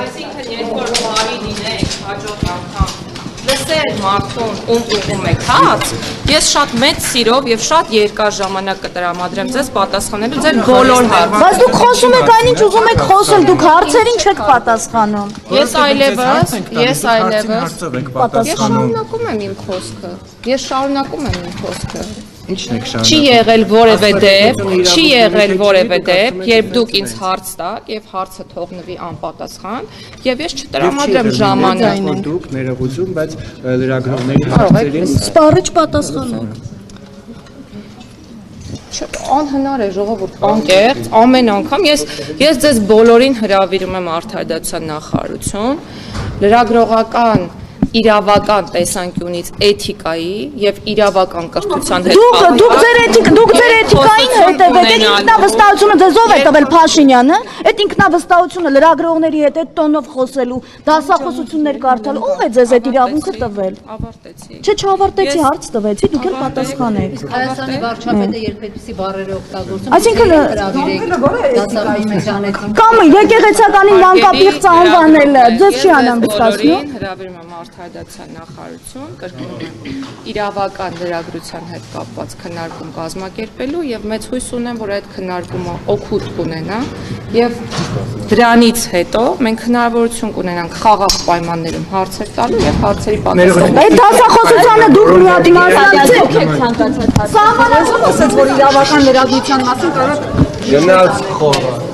Այսինքն երկրորդ բարի դինենք հաջորդ անգամ լսել մարդուն ում ուղում եք հաց, ես շատ մեծ սիրով եւ շատ երկար ժամանակ կտրամադրեմ ձեզ պատասխանելու ձեր բոլոր հարցերին։ Բայց դուք խոսում եք այն ինչ ուզում եք խոսել, դուք հարցերին չեք պատասխանում։ Ես այլևս շարունակում եմ իմ խոսքը։ Ինչն եք Չի եղել որևէ դեպք, երբ դուք ինձ հարց տաք եւ հարցը թողնվի անպատասխան եւ ես չտրամադրեմ ժամանակ։ Դուք ներողություն, բայց լրագրողների հարցերին Սպառիչ պատասխանեք։ Անհնար է ժողովուրդ, անկեղծ, ամեն անգամ ես ձեզ բոլորին հրավիրում եմ Արդարադատության նախարարություն, լրագրողական իրավական տեսանկյունից էթիկայի եւ իրավական կրթության հետ Դուք ձեր էթիկային հետևեք, այդ ինքնավստահությունը ձեզ ով է տվել Փաշինյանը, այդ ինքնավստահությունը լրագրողների հետ այդ տոնով խոսելու, դասախոսություններ կարդալ, ով է ձեզ այդ իրավունքը տվել։ ավարտեցի։ Չէ, չավարտեցի, հարց տվեցի, դուք էլ պատասխանեք։ Հայաստանի վարչապետը երբ այդպիսի բառեր օգտագործում, Այսինքն դասախոսության կամ եկեղեցականին մանկապիղծ անվանելը ձեզ չի անհանգստացնում։ Հրավիրում եմ Արդարադատության նախարարություն, կրկնում եմ իրավական լրագրության հետ կապված քննարկում կազմակերպելու եւ մեծ հույս ունեմ, որ այդ քննարկումը օգուտ կունենա եւ դրանից հետո մենք հնարավորություն կունենանք խաղաղ պայմաններում հարցեր տալու եւ հարցերի պատասխան։ Այդ դասախոսությանը դուք մի հատ մասնակցեք եք ցանկացած։ ասաց, որ իրավական լրագրության մասին կարող գնաց խորը